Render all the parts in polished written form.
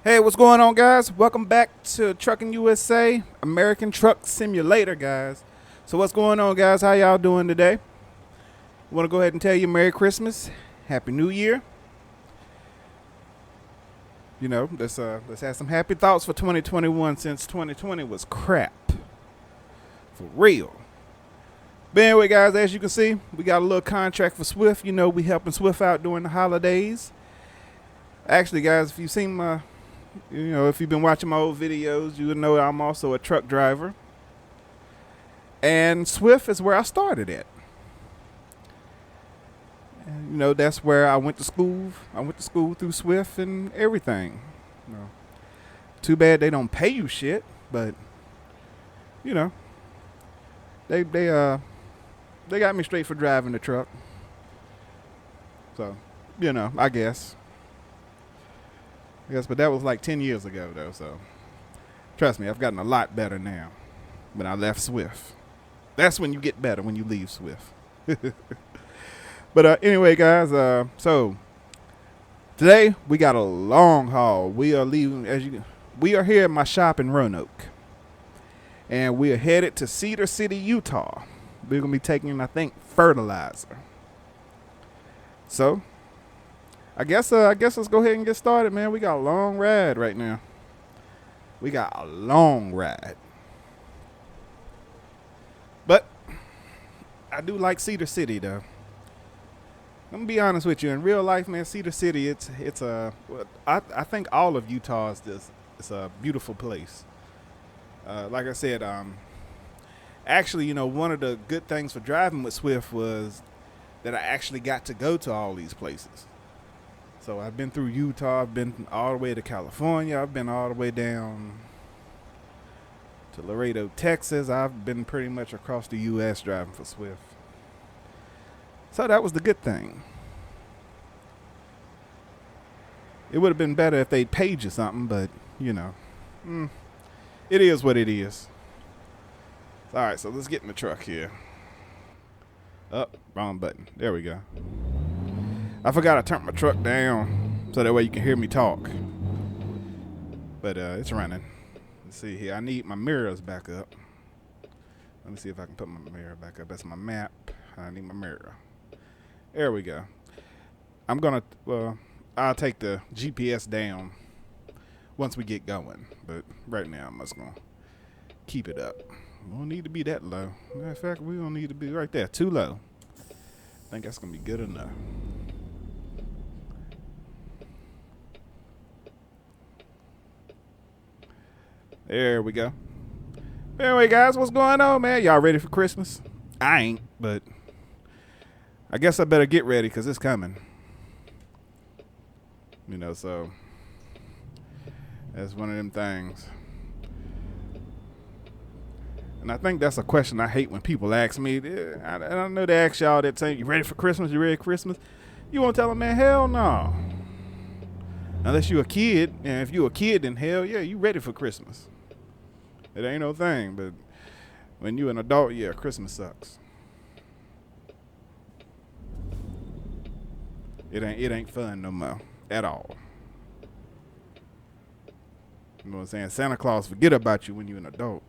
Hey, what's going on, guys? Welcome back to Trucking USA, American Truck Simulator, guys. So what's going on, guys? How y'all doing today? Want to go ahead and tell you Merry Christmas, Happy New Year. You know, let's have some happy thoughts for 2021 since 2020 was crap. For real. But anyway, guys, as you can see, we got a little contract for Swift. You know, we helping Swift out during the holidays. Actually, guys, if you've seen if you've been watching my old videos, you would know I'm also a truck driver. And Swift is where I started at. And, you know, that's where I went to school. I went to school through Swift and everything. You know, too bad they don't pay you shit, but you know, they got me straight for driving the truck. So, you know, I guess. Yes, but that was like 10 years ago, though, so trust me, I've gotten a lot better now when I left Swift. That's when you get better, when you leave Swift. But anyway, guys, so today we got a long haul. We are leaving, we are here at my shop in Roanoke, and we are headed to Cedar City, Utah. We're going to be taking, I think, fertilizer. So I guess let's go ahead and get started, man. We got a long ride right now. We got a long ride. But I do like Cedar City, though. I'm gonna be honest with you. In real life, man, Cedar City, I think all of Utah is it's a beautiful place. Like I said, actually, you know, one of the good things for driving with Swift was that I actually got to go to all these places. So I've been through Utah, I've been all the way to California, I've been all the way down to Laredo, Texas. I've been pretty much across the U.S. driving for Swift. So that was the good thing. It would have been better if they'd paid you something, but, you know, it is what it is. All right, so let's get in the truck here. Oh, wrong button. There we go. I forgot I turned my truck down so that way you can hear me talk. But it's running. Let's see here. I need my mirrors back up. Let me see if I can put my mirror back up. That's my map. I need my mirror. There we go. I'll take the GPS down once we get going. But right now I'm just going to keep it up. We don't need to be that low. Matter of fact, we don't need to be right there. Too low. I think that's going to be good enough. There we go. Anyway, guys, what's going on, man? Y'all ready for Christmas? I ain't, but I guess I better get ready because it's coming. You know, so that's one of them things. And I think that's a question I hate when people ask me. I know they ask y'all that saying, you ready for Christmas? You ready for Christmas? You won't tell them, man, hell no. Unless you're a kid. And if you're a kid, then hell yeah, you ready for Christmas. It ain't no thing, but when you're an adult, yeah, Christmas sucks. It ain't fun no more at all. You know what I'm saying? Santa Claus forget about you when you're an adult.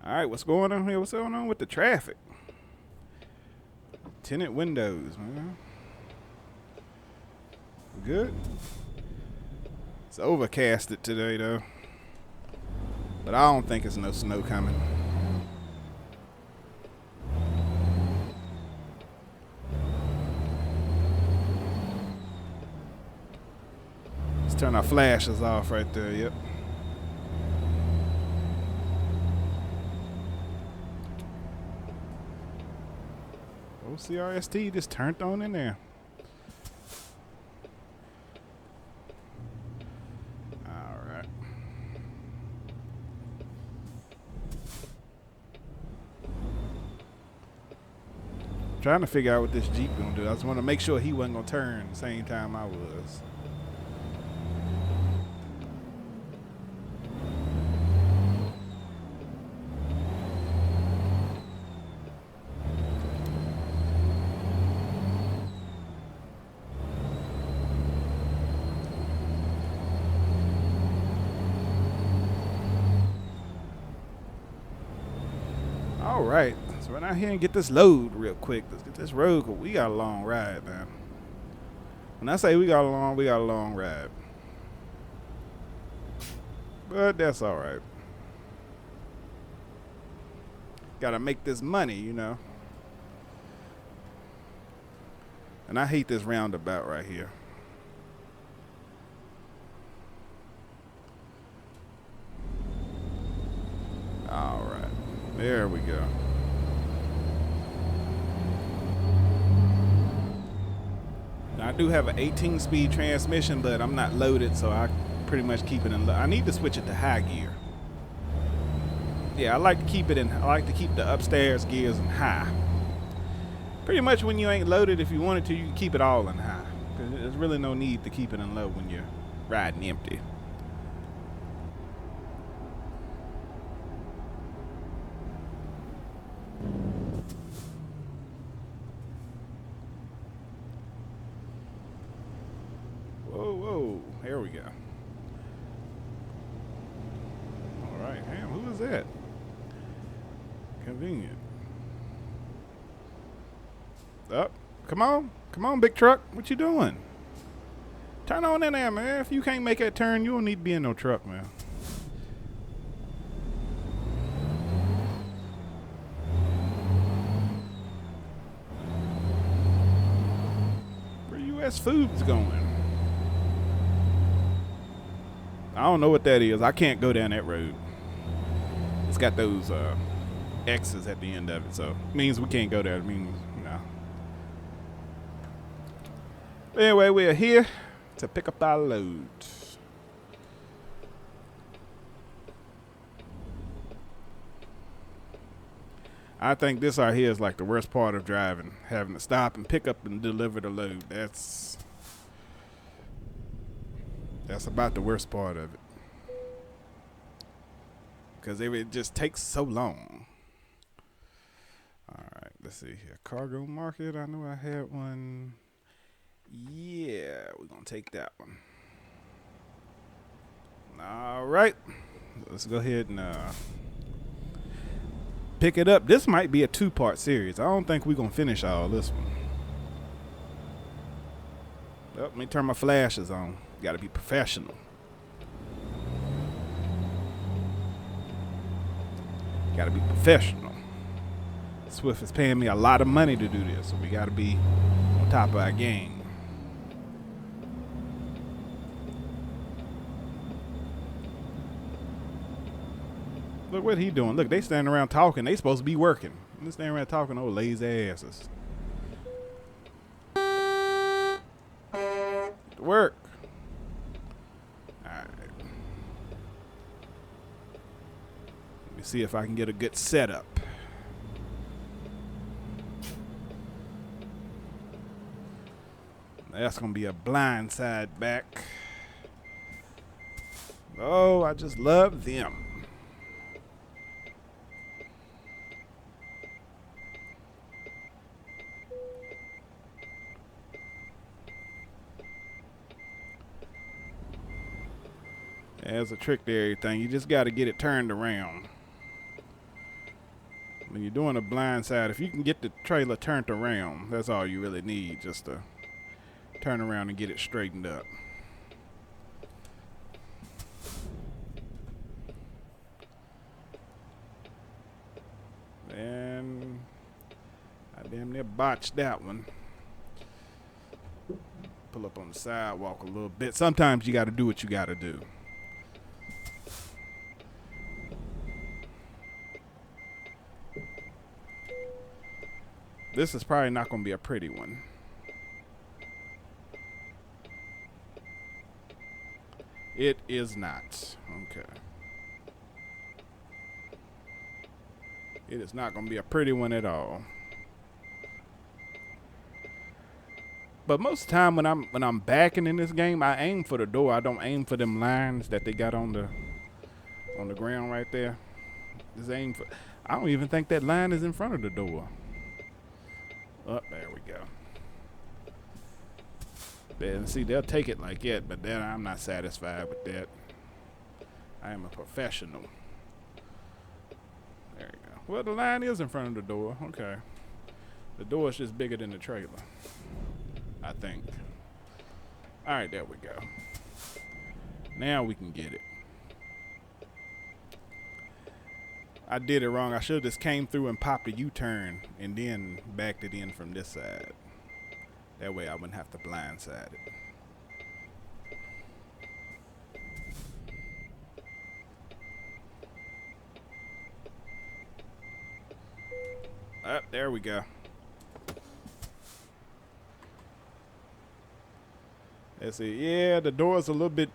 All right, what's going on here? What's going on with the traffic? Tinted windows, man. Good. It's overcasted today, though. But I don't think it's no snow coming. Let's turn our flashes off right there, yep. CRST just turned on in there. All right. Trying to figure out what this Jeep gonna do. I just want to make sure he wasn't gonna turn the same time I was. All right, let's run out here and get this load real quick. Let's get this road, 'cause we got a long ride, man. When I say we got a long ride. But that's all right. Gotta make this money, you know. And I hate this roundabout right here. All right, there we go. Now, I do have an 18-speed transmission, but I'm not loaded, so I pretty much keep it in low. I need to switch it to high gear. Yeah, I like to keep it in. I like to keep the upstairs gears in high. Pretty much when you ain't loaded, if you wanted to, you can keep it all in high. There's really no need to keep it in low when you're riding empty. Whoa, here we go. All right, damn, who is that? Convenient. Up, come on, big truck. What you doing? Turn on in there, man. If you can't make that turn, you don't need to be in no truck, man. Where U.S. Foods going? I don't know what that is. I can't go down that road. It's got those X's at the end of it, so it means we can't go there. It means no. Anyway, we're here to pick up our load. I think this right here is like the worst part of driving, having to stop and pick up and deliver the load. That's about the worst part of it. Because it just takes so long. All right, let's see here. Cargo market, I know I had one. Yeah, we're going to take that one. All right, let's go ahead and pick it up. This might be a two-part series. I don't think we're going to finish all this one. Oh, let me turn my flashes on. Got to be professional. Got to be professional. Swift is paying me a lot of money to do this, so we got to be on top of our game. Look what he doing. Look, they standing around talking. They supposed to be working. They standing around talking. Oh, lazy asses. Work. All right. Let me see if I can get a good setup. That's gonna be a blind side back. Oh, I just love them. There's a trick to everything. You just got to get it turned around. When you're doing a blind side, if you can get the trailer turned around, that's all you really need, just to turn around and get it straightened up. And I damn near botched that one. Pull up on the sidewalk a little bit. Sometimes you got to do what you got to do. This is probably not going to be a pretty one. It is not. Okay. It is not going to be a pretty one at all. But most of the time when I'm backing in this game, I aim for the door. I don't aim for them lines that they got on the ground right there. Just aim for. I don't even think that line is in front of the door. Oh, there we go. And see, they'll take it like that, but then I'm not satisfied with that. I am a professional. There you go. Well, the line is in front of the door. Okay. The door is just bigger than the trailer, I think. All right, there we go. Now we can get it. I did it wrong. I should have just came through and popped a U-turn and then backed it in from this side. That way I wouldn't have to blindside it. There we go. Let's see. Yeah, the door's a little bit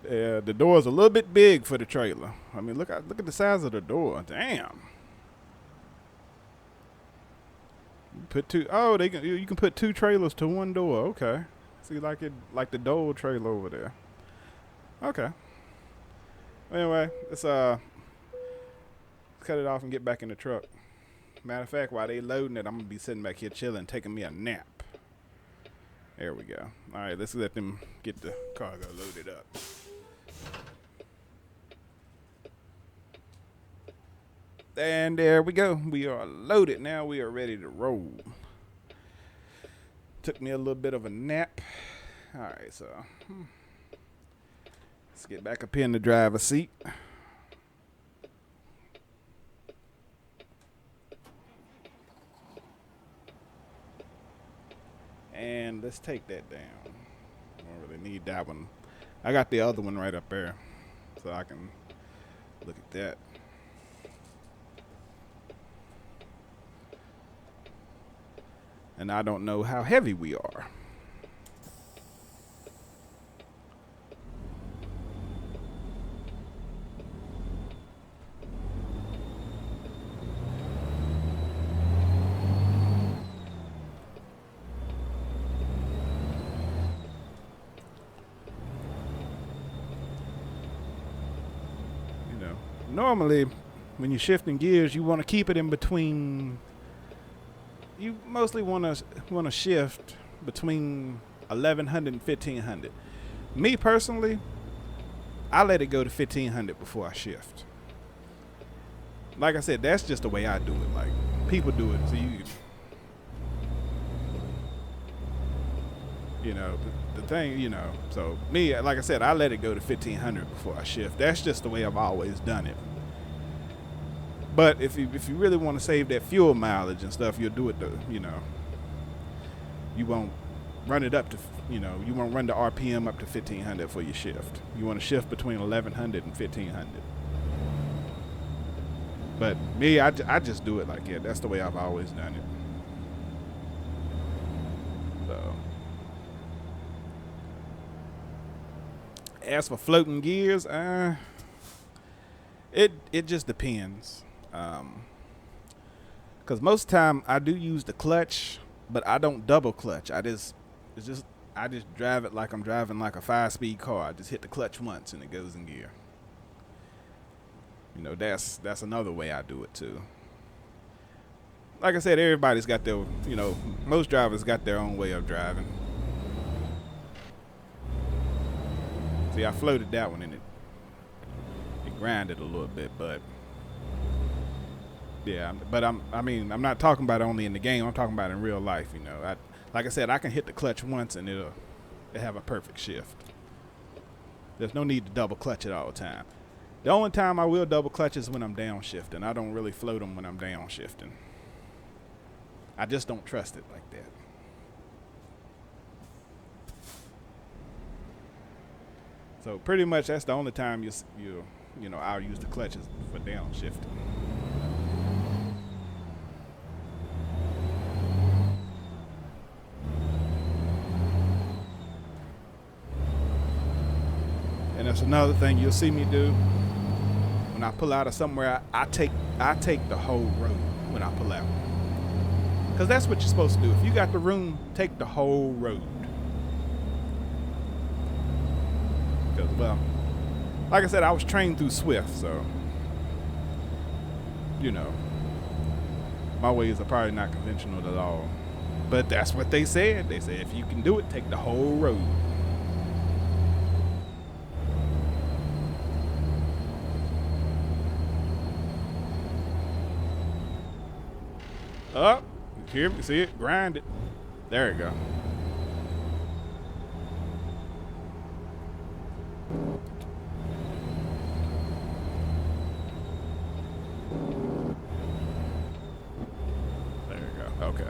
the door's a little bit big for the trailer. I mean, look at the size of the door. Damn. Put two. Oh, you can put two trailers to one door. Okay. See, like the Dole trailer over there. Okay. Anyway, let's cut it off and get back in the truck. Matter of fact, while they loading it, I'm gonna be sitting back here chilling, taking me a nap. There we go. All right, let's let them get the cargo loaded up. And there we go. We are loaded. Now we are ready to roll. Took me a little bit of a nap. All right, so let's get back up here in the driver's seat. And let's take that down. I don't really need that one. I got the other one right up there, so I can look at that. And I don't know how heavy we are. Normally, when you're shifting gears, you want to keep it in between. You mostly want to shift between 1100 and 1500. Me personally, I let it go to 1500 before I shift. Like I said, that's just the way I do it. Like people do it, so you know, the thing, you know. So me, like I said, I let it go to 1500 before I shift. That's just the way I've always done it. But if you really want to save that fuel mileage and stuff, you'll do it you won't run it up to, you won't run the RPM up to 1500 for your shift. You want to shift between 1100 and 1500. But me, I just do it like that. That's the way I've always done it. So, as for floating gears, it just depends. Because most of the time I do use the clutch, but I don't double clutch. I just drive it like I'm driving like a 5-speed car. I just hit the clutch once and it goes in gear. You know, that's another way I do it too. Like I said, everybody's got their, most drivers got their own way of driving. See, I floated that one and it grinded a little bit, but yeah, but I'm not talking about only in the game. I'm talking about in real life. Like I said, I can hit the clutch once and it'll have a perfect shift. There's no need to double clutch it all the time. The only time I will double clutch is when I'm downshifting. I don't really float them when I'm downshifting. I just don't trust it like that. So pretty much that's the only time I'll use the clutches for downshifting. And that's another thing you'll see me do when I pull out of somewhere. I take the whole road when I pull out, because that's what you're supposed to do. If you got the room, take the whole road. Because, well, like I said, I was trained through Swift, so my ways are probably not conventional at all. But that's what they said. They said if you can do it, take the whole road. Up. You hear me? See it? Grind it. There you go. There you go. Okay.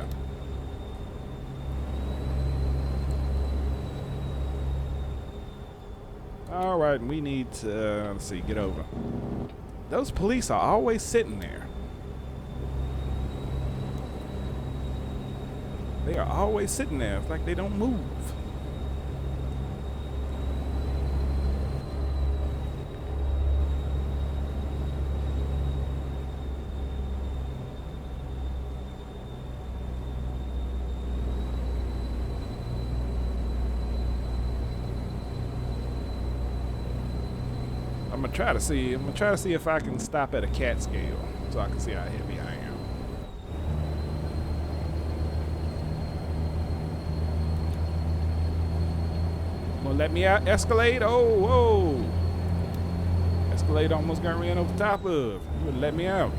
All right, we need to, let's see, get over. Those police are always sitting there. They are always sitting there. It's like they don't move. I'm gonna try to see if I can stop at a cat scale so I can see how heavy I am. Gonna let me out, Escalade? Oh, whoa! Escalade almost got ran over top of. You would let me out.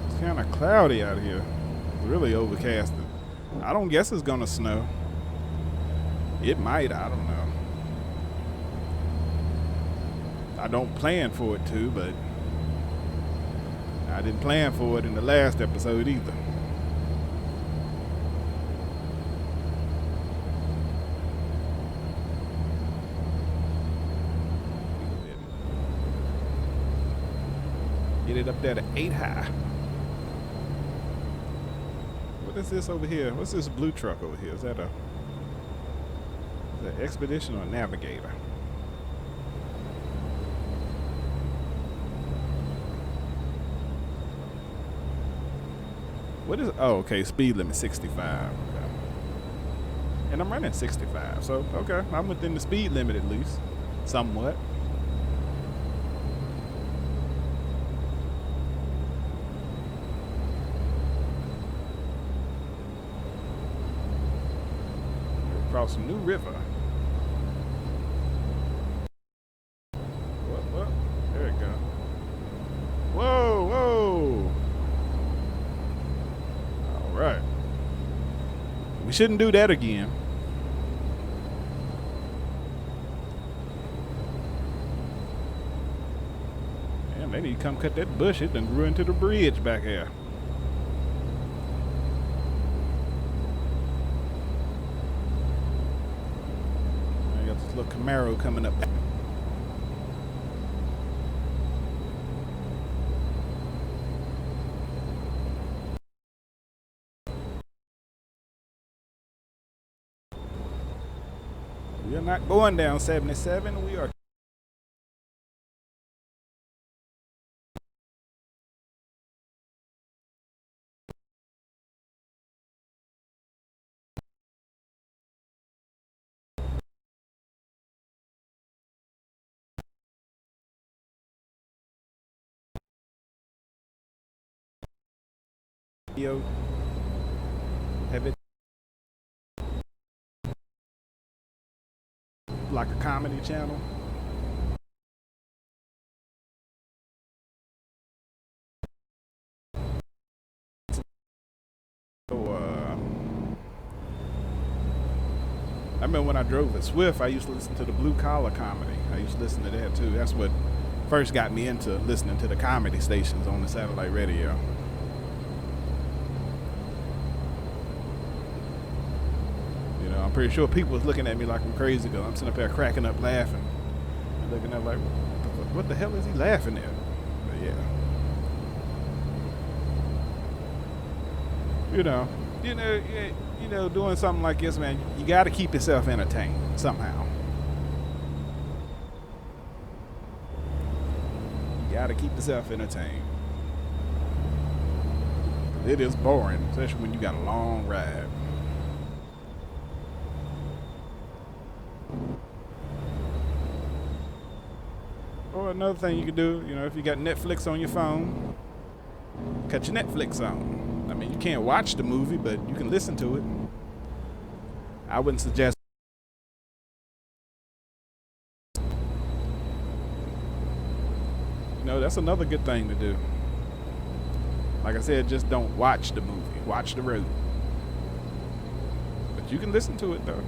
It's kind of cloudy out here. It's really overcast. I don't guess it's gonna snow. It might, I don't know. I don't plan for it to, but I didn't plan for it in the last episode either. Get it up there to 8 high. What is this over here? What's this blue truck over here? Is that an Expedition or a Navigator? What is? Oh, okay. Speed limit 65. Okay. And I'm running 65, so okay. I'm within the speed limit at least, somewhat. Across a new river. What? There we go. Whoa, whoa. All right. We shouldn't do that again. Man, they need to come cut that bush. It done grew into the bridge back here. Little Camaro coming up. We are not going down 77. We are. Have it like a comedy channel. So, I remember when I drove at Swift, I used to listen to the blue collar comedy. I used to listen to that too. That's what first got me into listening to the comedy stations on the satellite radio. I'm pretty sure people was looking at me like I'm crazy because I'm sitting up there cracking up laughing. And looking at like, what the hell is he laughing at? But yeah. Doing something like this, man, you got to keep yourself entertained somehow. You got to keep yourself entertained. It is boring, especially when you got a long ride. Or another thing you can do, you know, if you got Netflix on your phone, cut your Netflix on. I mean, you can't watch the movie, but you can listen to it. I wouldn't suggest. You know, that's another good thing to do. Like I said, just don't watch the movie. Watch the road. But you can listen to it, though.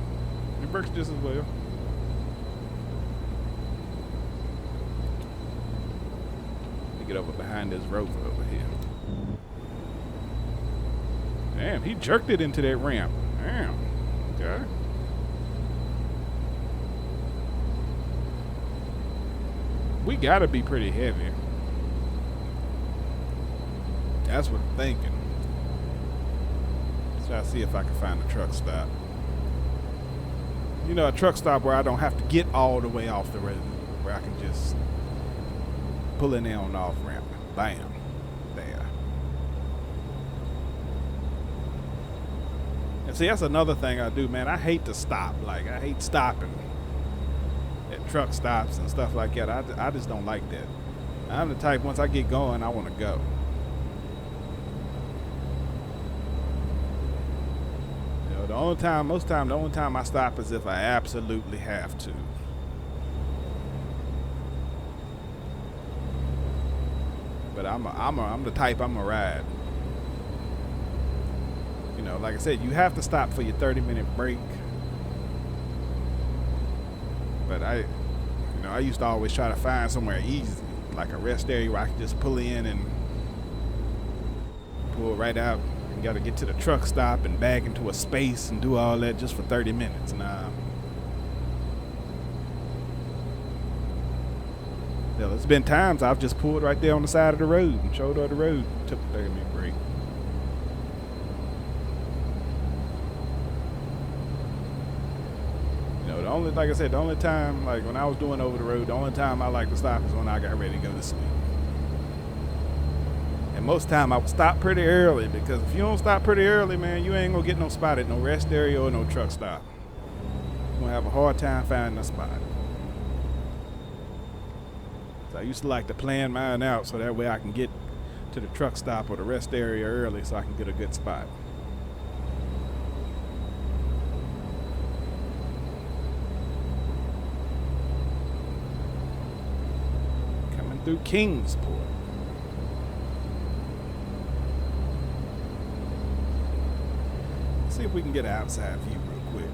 It works just as well. Get over behind this rover over here. Damn, he jerked it into that ramp. Damn. Okay. We gotta be pretty heavy. That's what I'm thinking. Let's try to see if I can find a truck stop. You know, a truck stop where I don't have to get all the way off the road, where I can just pull in there on the off ramp. Bam. There. And see, that's another thing I do, man. I hate to stop. Like, I hate stopping at truck stops and stuff like that. I just don't like that. I'm the type, once I get going, I want to go. You know, the only time I stop is if I absolutely have to. But I'm the type, I'm a ride. You know, like I said, you have to stop for your 30-minute break. But I used to always try to find somewhere easy, like a rest area where I could just pull in and pull right out. You got to get to the truck stop and back into a space and do all that just for 30 minutes. Nah. Hell, it's been times I've just pulled right there on the side of the road and showed her the road, took a 30-minute break. You know, like I said, the only time, like when I was doing over the road, the only time I like to stop is when I got ready to go to sleep. And most time I would stop pretty early, because if you don't stop pretty early, man, you ain't gonna get no spot at no rest area or no truck stop. You're gonna have a hard time finding a spot. I used to like to plan mine out so that way I can get to the truck stop or the rest area early so I can get a good spot. Coming through Kingsport. Let's see if we can get an outside view real quick.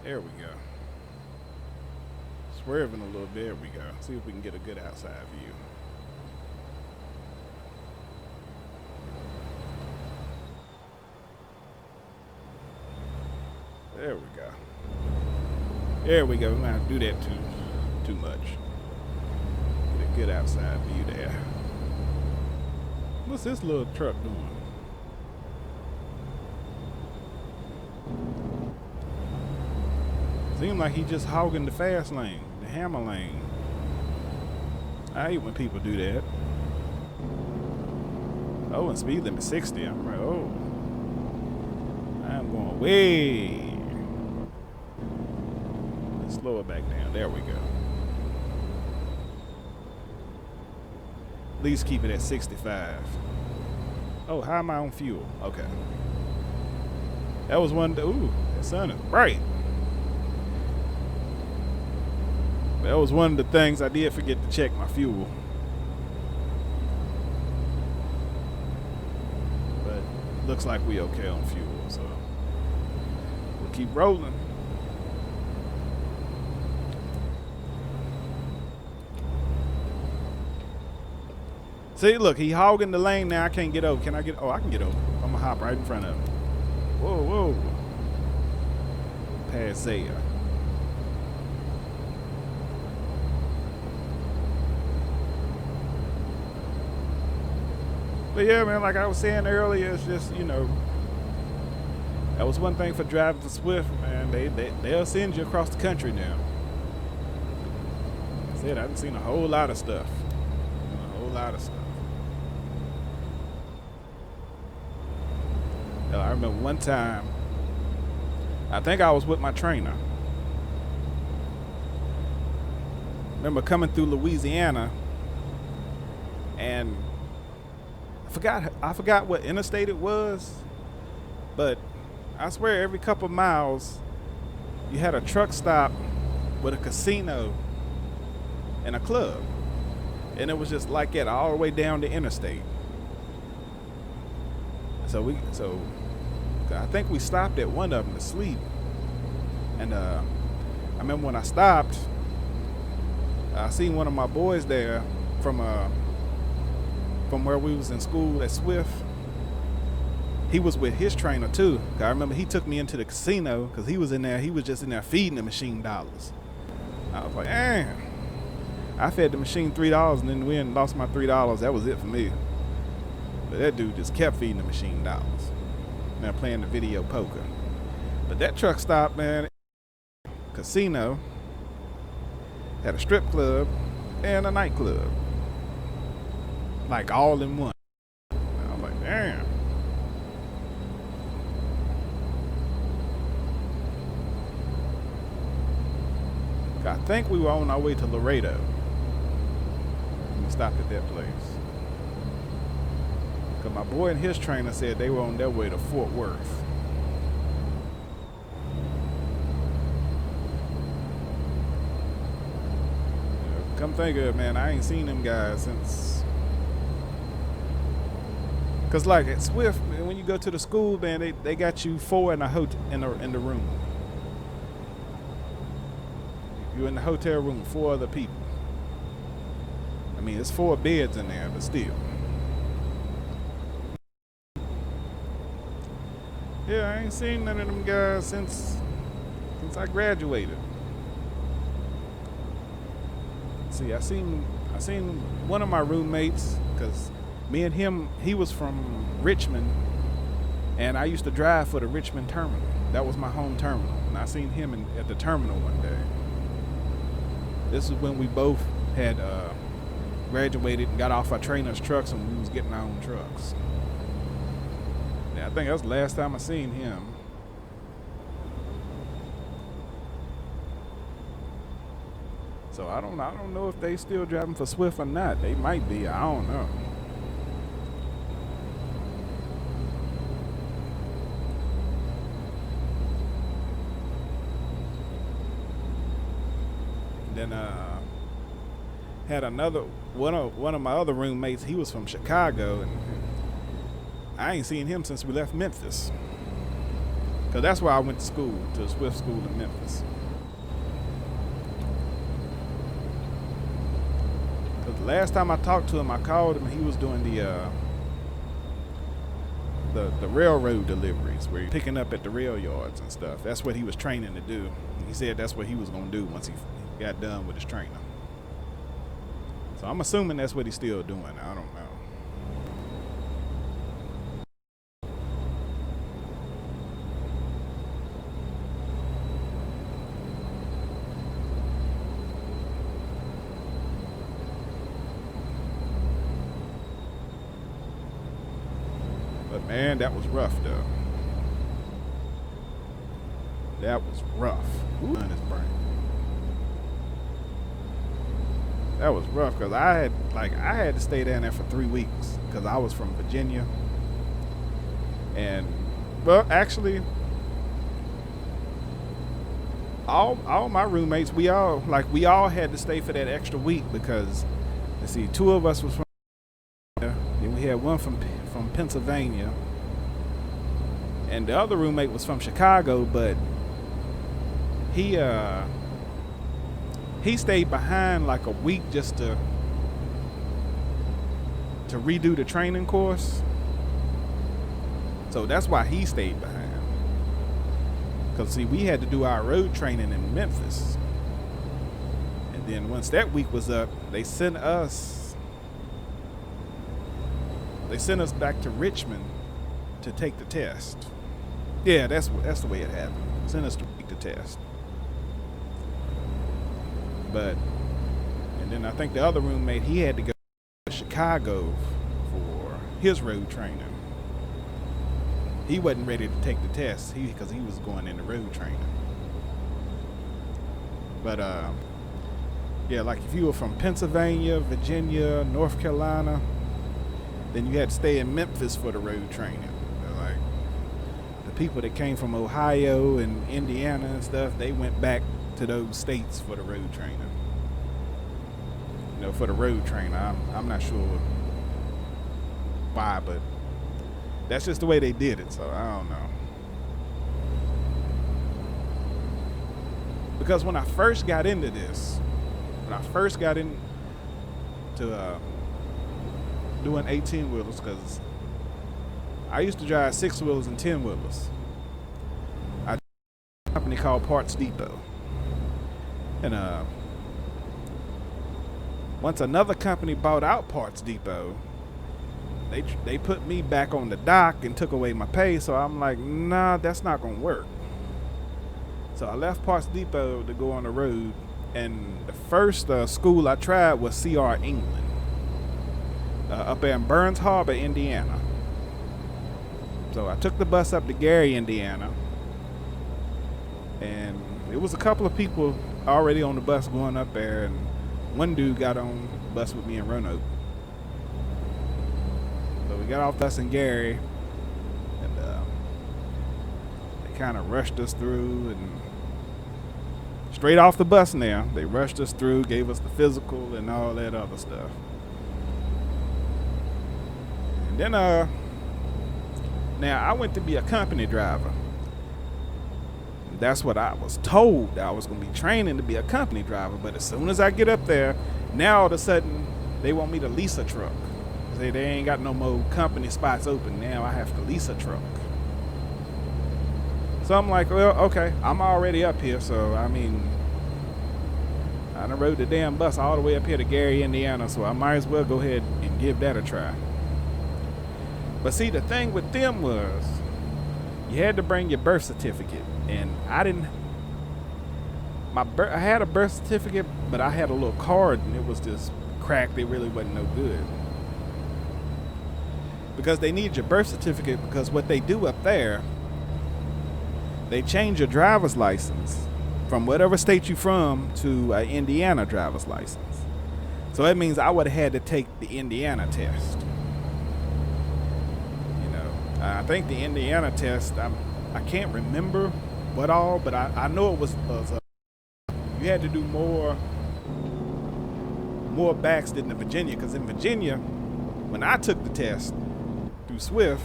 There we go. Swerving a little bit. There we go. See if we can get a good outside view. There we go. There we go. We're not gonna do that too much. Get a good outside view there. What's this little truck doing? Seems like he's just hogging the fast lane, the hammer lane. I hate when people do that. Oh, and speed limit 60. I'm right. Oh, I'm going way. Let's slow it back down. There we go. At least keep it at 65. Oh, how am I on fuel? Okay. That was one. Ooh, that sun is bright. That was one of the things I did forget to check my fuel. But looks like we okay on fuel, so we'll keep rolling. See, look, he hogging the lane now. I can't get over. Can I get? Oh, I can get over. I'm gonna hop right in front of him. Whoa, whoa. Pass there. But yeah, man, like I was saying earlier, it's just, you know, that was one thing for driving for Swift, man. They'll send you across the country now. Like I said, I've seen a whole lot of stuff. A whole lot of stuff. I remember one time, I think I was with my trainer. Remember coming through Louisiana, and I forgot what interstate it was, but I swear every couple miles you had a truck stop with a casino and a club, and it was just like that all the way down the interstate. So I think we stopped at one of them to sleep, and I remember when I stopped, I seen one of my boys there from where we was in school at Swift. He was with his trainer too. I remember he took me into the casino because he was in there. He was just in there feeding the machine dollars. I was like, damn. I fed the machine $3 and then we lost my $3. That was it for me. But that dude just kept feeding the machine dollars. Now playing the video poker. But that truck stop, man, casino, had a strip club and a nightclub. Like all in one. I was like, damn. I think we were on our way to Laredo. We stopped at that place. Because my boy and his trainer said they were on their way to Fort Worth. Come think of it, man, I ain't seen them guys since. Cause like at Swift, man, when you go to the school, man, they got you 4 in a in the room. You're in the hotel room with 4 other people. I mean, it's 4 beds in there, but still. Yeah, I ain't seen none of them guys since I graduated. See, I seen one of my roommates, because me and him, he was from Richmond, and I used to drive for the Richmond terminal. That was my home terminal, and I seen him at the terminal one day. This is when we both had graduated and got off our trainer's trucks and we was getting our own trucks. Yeah, I think that was the last time I seen him. So I don't know if they still driving for Swift or not. They might be. I don't know. Then had another one of my other roommates. He was from Chicago, and I ain't seen him since we left Memphis. Cause that's where I went to school, to the Swift School in Memphis. Cause the last time I talked to him, I called him. And he was doing the railroad deliveries, where you're picking up at the rail yards and stuff. That's what he was training to do. He said that's what he was gonna do once he got done with his trainer. So I'm assuming that's what he's still doing. I don't know. But man, that was rough though. That was rough. Ooh, his brain. That was rough because I had to stay down there for 3 weeks because I was from Virginia, and well, actually, all my roommates, we all had to stay for that extra week because, let's see, 2 of us was from, then we had one from Pennsylvania, and the other roommate was from Chicago, but he stayed behind like a week just to redo the training course. So that's why he stayed behind. Because see, we had to do our road training in Memphis. And then once that week was up, they sent us back to Richmond to take the test. Yeah, that's the way it happened. Sent us to take the test. And then I think the other roommate, he had to go to Chicago for his road training. he wasn't ready to take the test because he was going into road training. But yeah, like if you were from Pennsylvania, Virginia, North Carolina, then you had to stay in Memphis for the road training. Like the people that came from Ohio and Indiana and stuff, they went back to those states for the road training. You know, for the road training. I'm not sure why, but that's just the way they did it, so I don't know. Because when I first got into this, doing 18-wheelers, because I used to drive 6-wheelers and 10-wheelers. I had a company called Parts Depot. And once another company bought out Parts Depot, they put me back on the dock and took away my pay, so I'm like, nah, that's not going to work. So I left Parts Depot to go on the road, and the first school I tried was CR England, up there in Burns Harbor, Indiana. So I took the bus up to Gary, Indiana, and it was a couple of people already on the bus going up there, and one dude got on the bus with me in Roanoke. So we got off the bus in Gary, and they kind of rushed us through, and straight off the bus now, they rushed us through, gave us the physical and all that other stuff. And then now I went to be a company driver. That's what I was told. I was going to be training to be a company driver, but as soon as I get up there, now all of a sudden they want me to lease a truck. They ain't got no more company spots open. Now I have to lease a truck. So I'm like, well, okay, I'm already up here, so I mean, I done rode the damn bus all the way up here to Gary, Indiana, so I might as well go ahead and give that a try. But see, the thing with them was, you had to bring your birth certificate, and I didn't. I had a birth certificate, but I had a little card, and it was just cracked. It really wasn't no good. Because they need your birth certificate, because what they do up there, they change your driver's license from whatever state you're from to an Indiana driver's license. So that means I would have had to take the Indiana test. You know, I think the Indiana test, I can't remember what all, but I know it was you had to do more backs than in Virginia, because in Virginia, when I took the test through Swift,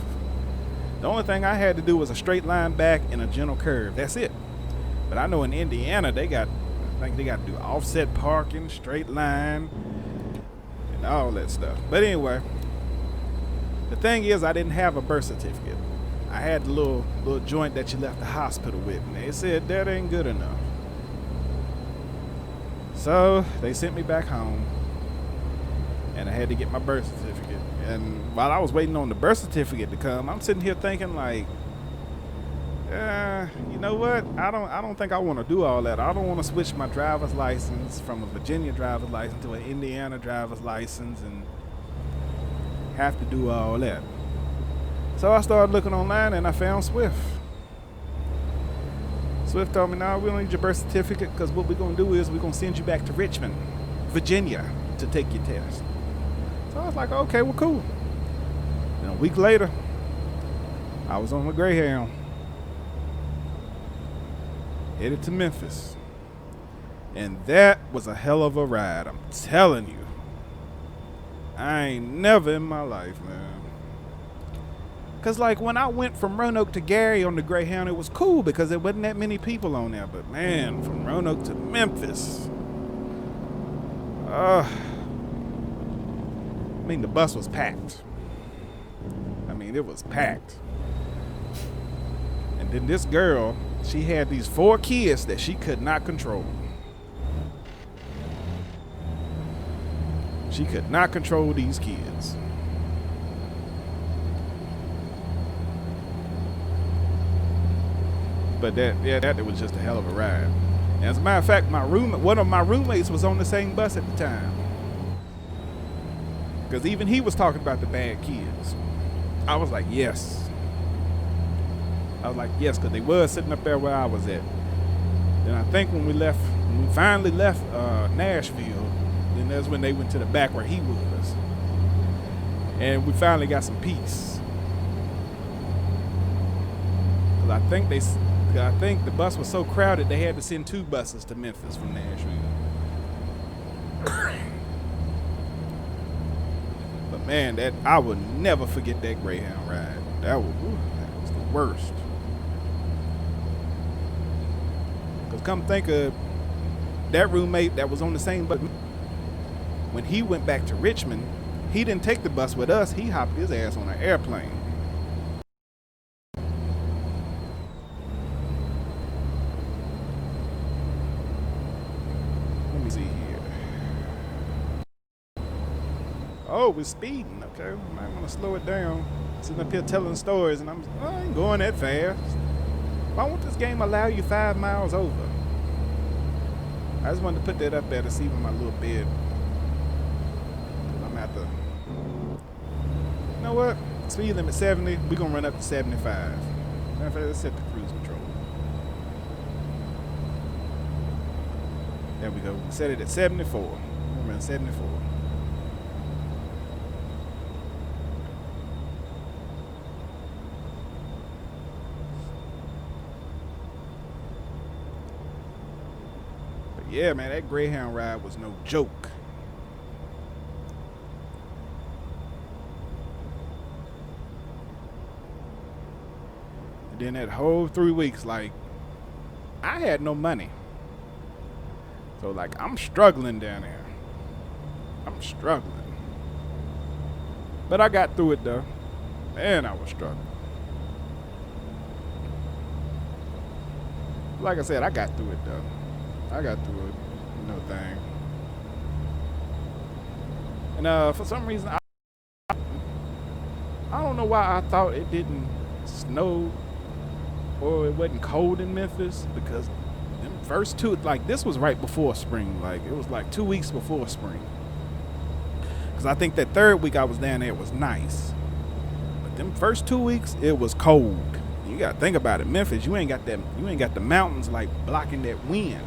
the only thing I had to do was a straight line back and a gentle curve. That's it. But I know in Indiana, I think they got to do offset parking, straight line, and all that stuff. But anyway, the thing is, I didn't have a birth certificate. I had the little joint that you left the hospital with, and they said that ain't good enough. So they sent me back home, and I had to get my birth certificate. And while I was waiting on the birth certificate to come, I'm sitting here thinking like, you know what? I don't think I want to do all that. I don't want to switch my driver's license from a Virginia driver's license to an Indiana driver's license and have to do all that. So I started looking online, and I found Swift. Swift told me, no, we don't need your birth certificate, because what we're going to do is we're going to send you back to Richmond, Virginia, to take your test. So I was like, okay, well, cool. And a week later, I was on my Greyhound, headed to Memphis. And that was a hell of a ride, I'm telling you. I ain't never in my life, man. Because, like, when I went from Roanoke to Gary on the Greyhound, it was cool because there wasn't that many people on there. But, man, from Roanoke to Memphis, I mean, the bus was packed. I mean, it was packed. And then this girl, she had these 4 kids that she could not control. She could not control these kids. But that was just a hell of a ride. And as a matter of fact, one of my roommates was on the same bus at the time. Because even he was talking about the bad kids. I was like, yes. I was like, yes, because they was sitting up there where I was at. Then I think when we finally left Nashville, then that's when they went to the back where he was. And we finally got some peace. Because I think the bus was so crowded they had to send 2 buses to Memphis from Nashville. But man, I will never forget that Greyhound ride. That was the worst. Because come think of that roommate that was on the same bus. When he went back to Richmond, he didn't take the bus with us. He hopped his ass on an airplane. Let me see here. Oh, we're speeding. Okay, we might want to slow it down. Sitting up here telling stories, and I ain't going that fast. Why won't this game allow you 5 miles over? I just wanted to put that up there to see with my little bed. I'm at the. You know what? Speed limit 70. We're gonna run up to 75. Matter of fact, let's set the cruise control. There we go. We set it at 74. We're running 74. Yeah, man, that Greyhound ride was no joke. And then that whole 3 weeks, like, I had no money. So, like, I'm struggling down there. I'm struggling. But I got through it, though. Man, I was struggling. Like I said, I got through it, though. I got through it, no thing. And for some reason, I don't know why I thought it didn't snow or it wasn't cold in Memphis, because them first 2, like, this was right before spring. Like, it was like 2 weeks before spring. Because I think that 3rd week I was down there, it was nice. But them first 2 weeks, it was cold. You gotta think about it, Memphis. You ain't got the mountains like blocking that wind.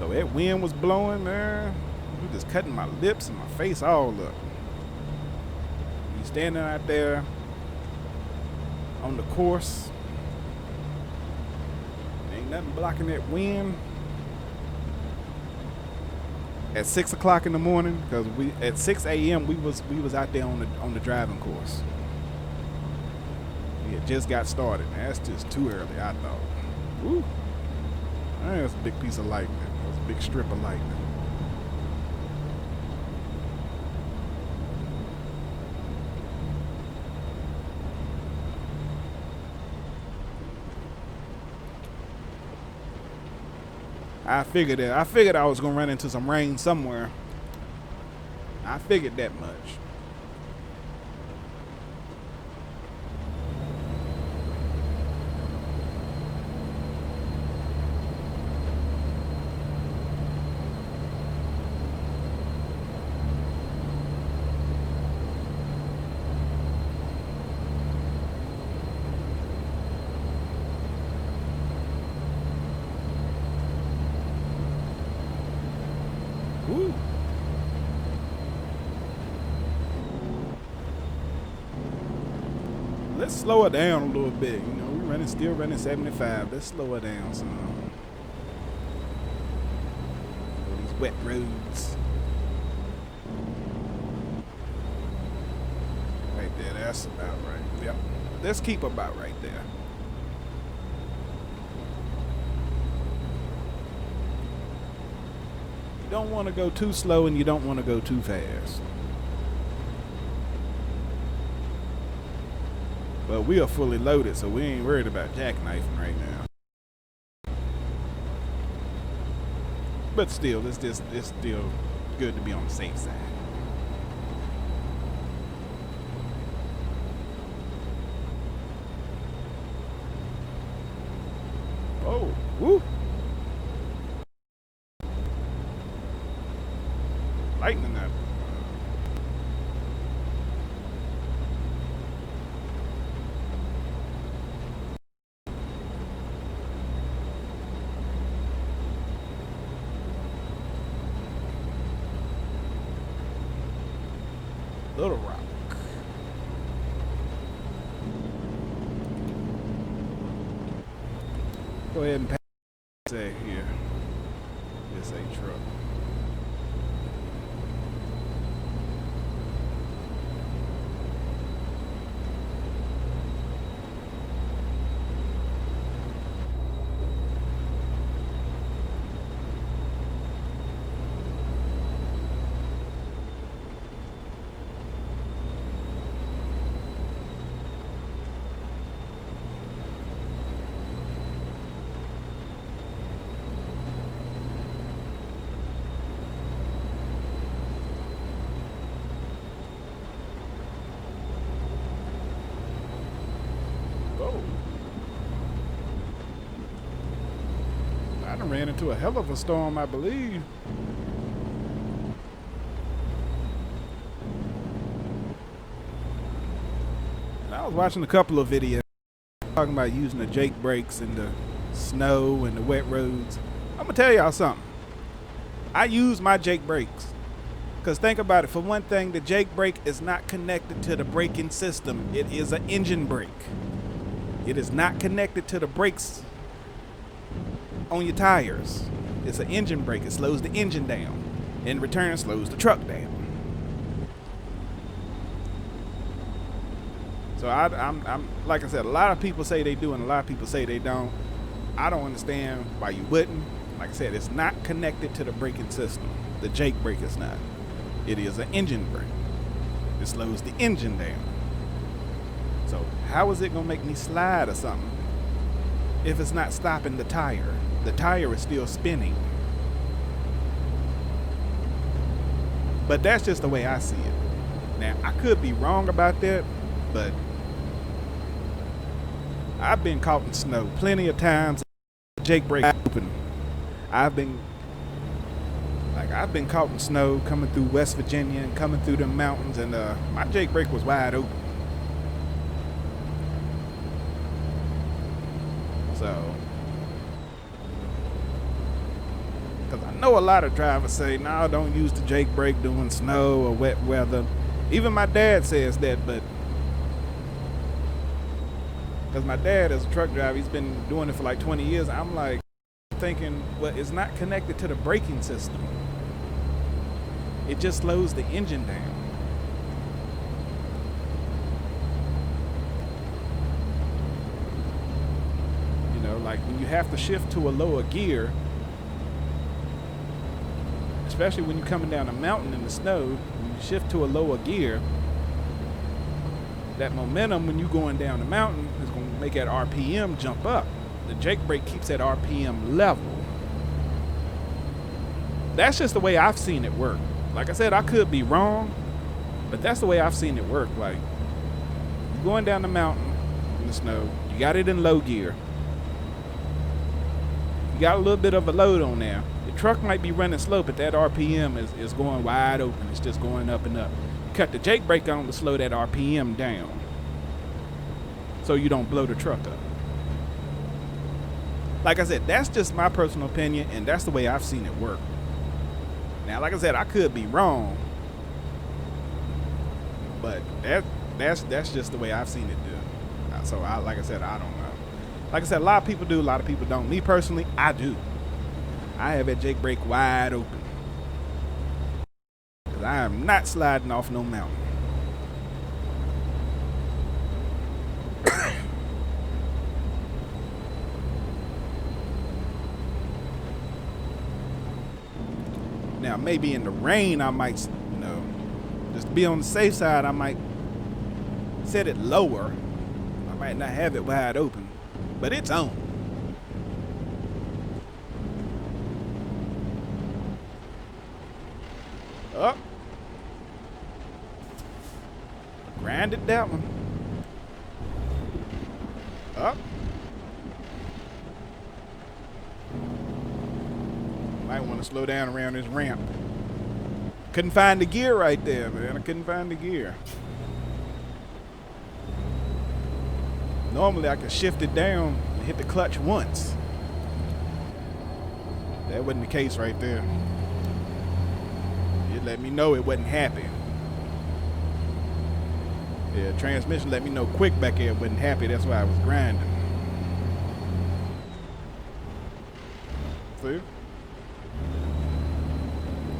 So that wind was blowing, man. It was just cutting my lips and my face all up. You standing out there on the course, ain't nothing blocking that wind. At 6 o'clock in the morning, because at 6 a.m. we was out there on the driving course. We had just got started. Man, that's just too early, I thought. Woo. Man, that's a big piece of lightning. That's a big strip of lightning. I figured I was gonna run into some rain somewhere. I figured that much. Woo. Let's slow it down a little bit. You know, we're still running 75. Let's slow it down some. These wet roads. Right there, that's about right. Yep. Let's keep about right there. You don't want to go too slow and you don't want to go too fast. But we are fully loaded, so we ain't worried about jackknifing right now. But still, it's still good to be on the safe side. Oh, woo! Lightning that. Little Rock. Go ahead and pass it here. It's a truck. I done ran into a hell of a storm, I believe. And I was watching a couple of videos talking about using the Jake brakes in the snow and the wet roads. I'm gonna tell y'all something. I use my Jake brakes. Because think about it, for one thing, the Jake brake is not connected to the braking system. It is an engine brake. It is not connected to the brakes on your tires. It's an engine brake. It slows the engine down. In return, slows the truck down. So I'm like I said, a lot of people say they do and a lot of people say they don't. I don't understand why you wouldn't. Like I said, it's not connected to the braking system. The Jake brake is not. It is an engine brake. It slows the engine down. So how is it gonna make me slide or something if it's not stopping the tire? The tire is still spinning. But that's just the way I see it. Now, I could be wrong about that, but I've been caught in snow plenty of times. Jake brake open. I've been caught in snow coming through West Virginia and coming through the mountains, and my Jake brake was wide open. So, because I know a lot of drivers say, no, don't use the Jake brake during snow or wet weather. Even my dad says that, but because my dad is a truck driver, he's been doing it for like 20 years. I'm like thinking, well, it's not connected to the braking system. It just slows the engine down. You know, like when you have to shift to a lower gear, especially when you're coming down a mountain in the snow, when you shift to a lower gear, that momentum when you're going down the mountain is going to make that RPM jump up. The Jake brake keeps that RPM level. That's just the way I've seen it work. Like I said, I could be wrong, but that's the way I've seen it work. Like, you're going down the mountain in the snow, you got it in low gear, you got a little bit of a load on there. The truck might be running slow, but that RPM is going wide open. It's just going up and up. Cut the Jake brake on to slow that RPM down so you don't blow the truck up. Like I said, that's just my personal opinion, and that's the way I've seen it work. Now, like I said, I could be wrong, but that's just the way I've seen it do. So, like I said, I don't know. Like I said, a lot of people do, a lot of people don't. Me personally, I do. I have that Jake brake wide open. Because I am not sliding off no mountain. Now, maybe in the rain, I might, you know, just to be on the safe side, I might set it lower. I might not have it wide open, but it's on. Up. Grinded that one. Up. Might want to slow down around this ramp. Couldn't find the gear right there, man. I couldn't find the gear. Normally I can shift it down and hit the clutch once. That wasn't the case right there. It let me know it wasn't happy. Yeah, transmission let me know quick back here. Wasn't happy. That's why I was grinding. See?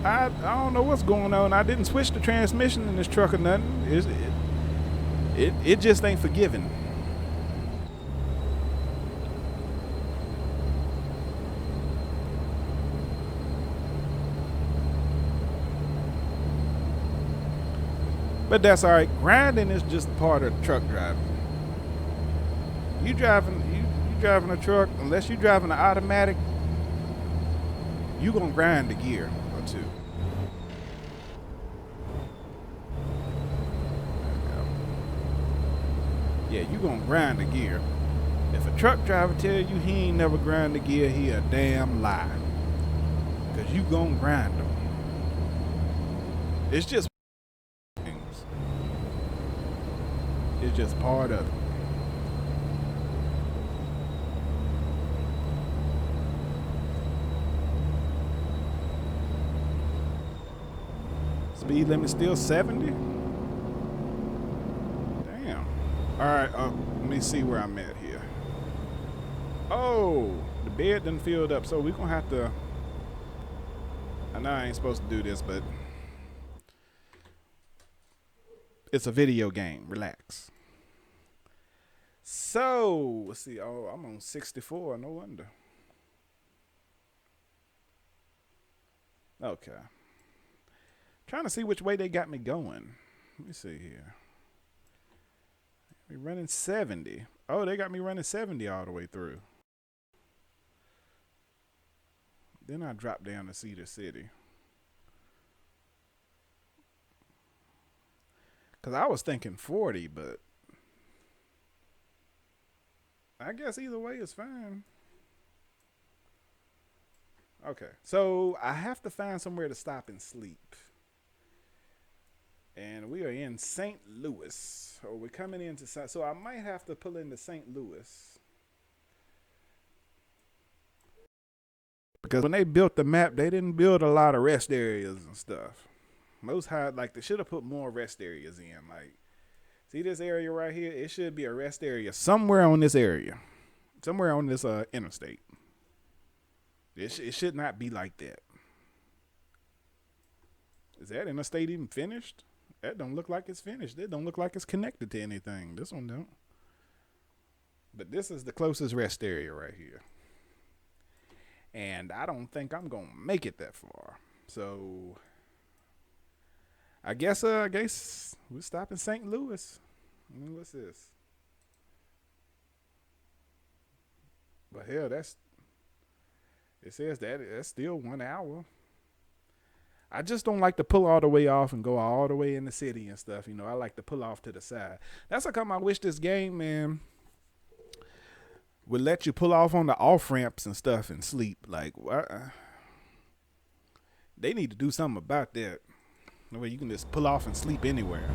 I don't know what's going on. I didn't switch the transmission in this truck or nothing. It just ain't forgiving. But that's all right. Grinding is just part of truck driving. You driving a truck, unless you driving an automatic, you gonna grind the gear or two. Yeah, you gonna grind the gear. If a truck driver tell you he ain't never grind the gear, he a damn lie. Cause you gonna grind them. It's just things. It's just part of it. Speed limit still 70? Damn. Alright, let me see where I'm at here. Oh, the bed done filled up, so we're gonna have to. I know I ain't supposed to do this, but it's a video game. Relax. So, let's see. Oh, I'm on 64. No wonder. Okay. Trying to see which way they got me going. Let me see here. We running 70. Oh, they got me running 70 all the way through. Then I dropped down to Cedar City. Because I was thinking 40, but I guess either way is fine. Okay, so I have to find somewhere to stop and sleep. And we are in St. Louis. Or we're coming into, so I might have to pull into St. Louis. Because when they built the map, they didn't build a lot of rest areas and stuff. Most high, like they should have put more rest areas in. Like, see this area right here? It should be a rest area somewhere on this area. Somewhere on this interstate. It should not be like that. Is that interstate even finished? That don't look like it's finished. It don't look like it's connected to anything. This one don't. But this is the closest rest area right here. And I don't think I'm going to make it that far. So I guess we'll stop in St. Louis. What's this? But hell, it says that's still 1 hour. I just don't like to pull all the way off and go all the way in the city and stuff. You know, I like to pull off to the side. That's how come I wish this game, man, would let you pull off on the off ramps and stuff and sleep. Like, they need to do something about that. The way you can just pull off and sleep anywhere.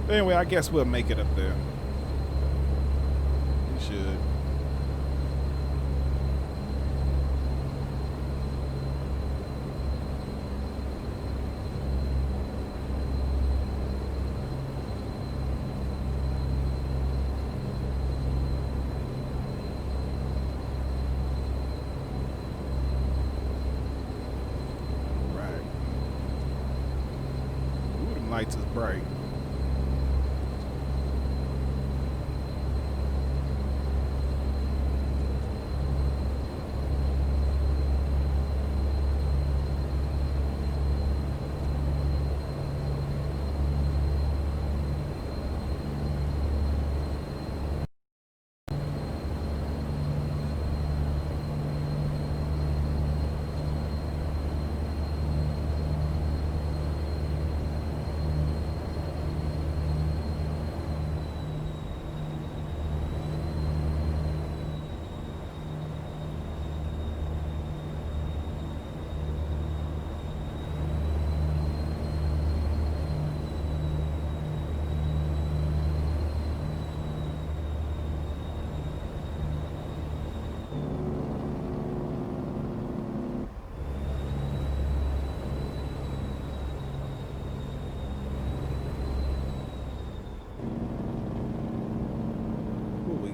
Anyway, I guess we'll make it up there. We should. Right. Ooh, the lights is bright.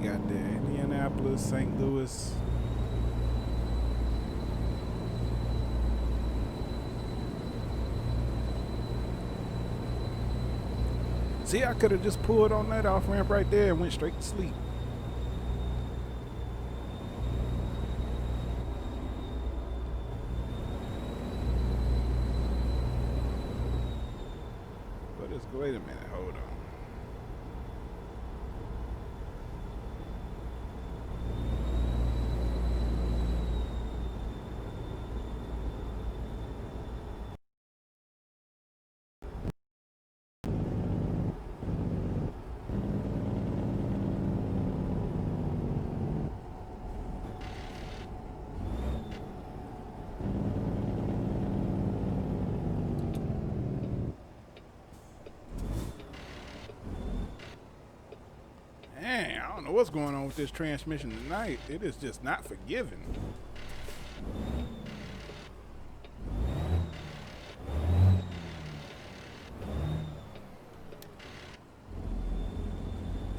got there? Indianapolis, St. Louis. See, I could have just pulled on that off ramp right there and went straight to sleep. But it's, wait a minute, hold on. Dang, I don't know what's going on with this transmission tonight. It is just not forgiving.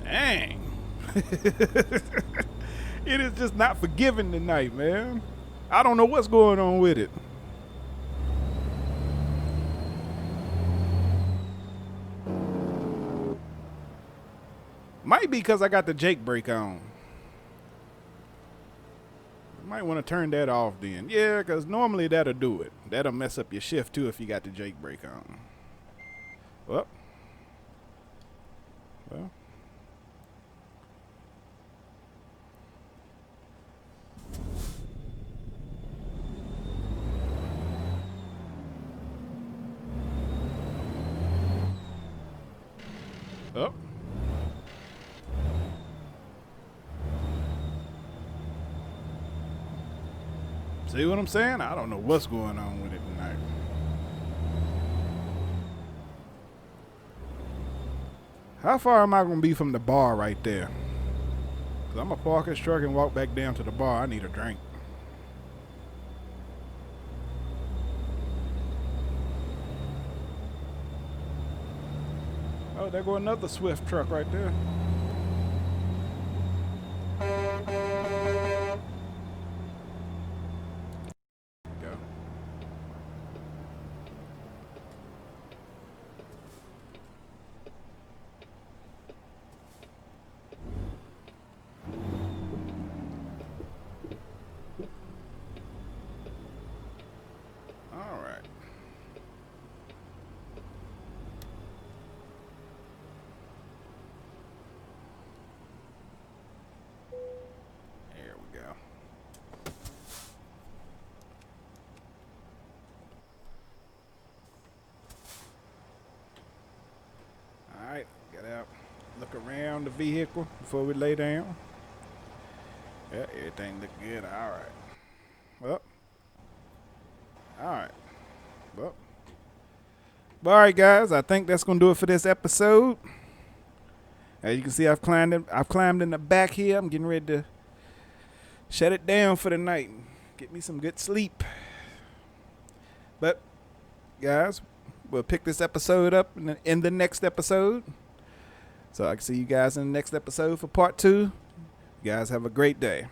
Dang. It is just not forgiving tonight, man. I don't know what's going on with it. Might be because I got the Jake brake on. Might want to turn that off then. Yeah, because normally that'll do it. That'll mess up your shift too if you got the Jake brake on. Well. Oh. See what I'm saying? I don't know what's going on with it tonight. How far am I going to be from the bar right there? Because I'm going to park this truck and walk back down to the bar. I need a drink. Oh, there go another Swift truck right there. Look around the vehicle before we lay down. Yeah, everything look good. All right. Well. All right. Well. All right, guys. I think that's gonna do it for this episode. As you can see, I've climbed in the back here. I'm getting ready to shut it down for the night and get me some good sleep. But, guys, we'll pick this episode up in the next episode. So I can see you guys in the next episode for part 2. You guys have a great day.